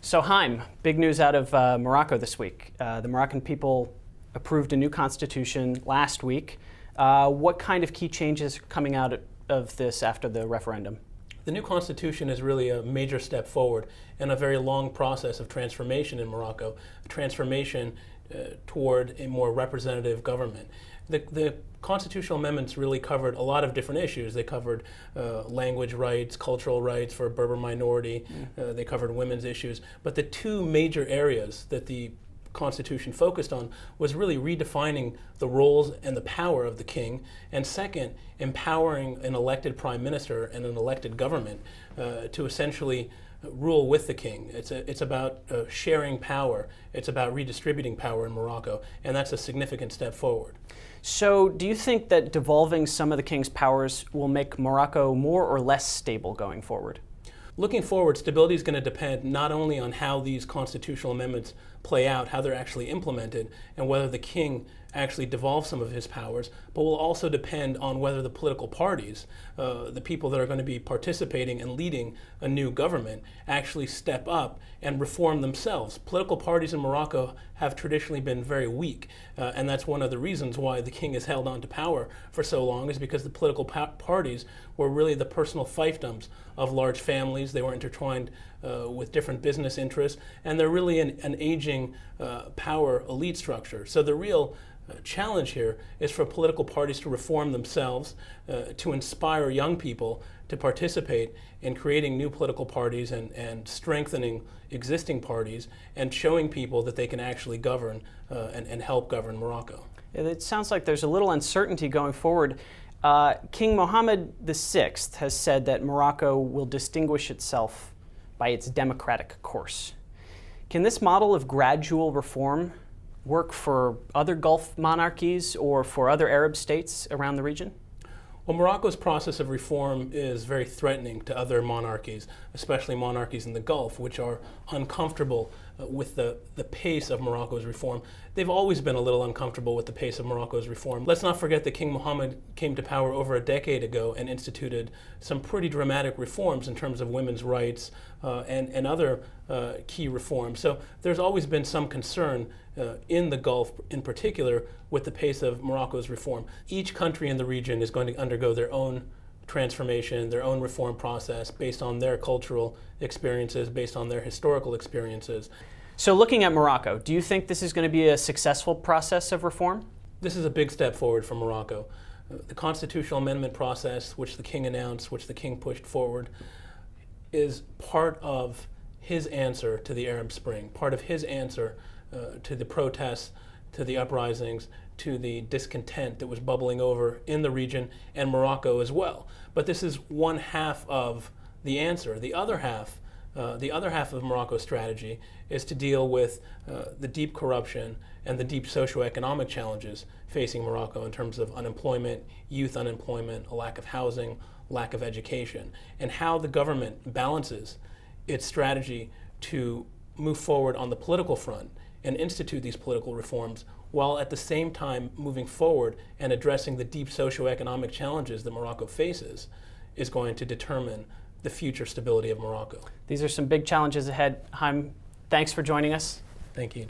So Haim, big news out of Morocco this week. The Moroccan people approved a new constitution last week. What kind of key changes are coming out of this after the referendum? The new constitution is really a major step forward in a very long process of transformation in Morocco, a transformation toward a more representative government. The constitutional amendments really covered a lot of different issues. They covered language rights, cultural rights for a Berber minority. They covered women's issues. But the two major areas that the Constitution focused on was really redefining the roles and the power of the king, and second, empowering an elected prime minister and an elected government to essentially rule with the king. It's about sharing power. It's about redistributing power in Morocco, and that's a significant step forward. So do you think that devolving some of the king's powers will make Morocco more or less stable going forward? Looking forward, stability is going to depend not only on how these constitutional amendments play out, how they're actually implemented, and whether the king actually devolves some of his powers, but will also depend on whether the political parties, the people that are going to be participating and leading a new government, actually step up and reform themselves. Political parties in Morocco have traditionally been very weak, and that's one of the reasons why the king has held on to power for so long, is because the political parties were really the personal fiefdoms of large families. They were intertwined with different business interests, and they're really an aging power elite structure. So the real challenge here is for political parties to reform themselves, to inspire young people to participate in creating new political parties and strengthening existing parties and showing people that they can actually govern and help govern Morocco. It sounds like there's a little uncertainty going forward. King Mohammed VI has said that Morocco will distinguish itself by its democratic course. Can this model of gradual reform work for other Gulf monarchies or for other Arab states around the region? Well, Morocco's process of reform is very threatening to other monarchies, especially monarchies in the Gulf, which are uncomfortable with the pace of Morocco's reform. They've always been a little uncomfortable with the pace of Morocco's reform. Let's not forget that King Mohammed came to power over a decade ago and instituted some pretty dramatic reforms in terms of women's rights and other key reforms. So there's always been some concern in the Gulf in particular with the pace of Morocco's reform. Each country in the region is going to undergo their own transformation, their own reform process based on their cultural experiences, based on their historical experiences. So looking at Morocco, do you think this is going to be a successful process of reform? This is a big step forward for Morocco. The constitutional amendment process, which the king announced, which the king pushed forward, is part of his answer to the Arab Spring, part of his answer to the protests, to the uprisings, to the discontent that was bubbling over in the region and Morocco as well. But this is one half of the answer. The other half of Morocco's strategy is to deal with the deep corruption and the deep socioeconomic challenges facing Morocco in terms of unemployment, youth unemployment, a lack of housing, lack of education, and how the government balances its strategy to move forward on the political front and institute these political reforms while at the same time moving forward and addressing the deep socioeconomic challenges that Morocco faces is going to determine the future stability of Morocco. These are some big challenges ahead. Haim, thanks for joining us. Thank you.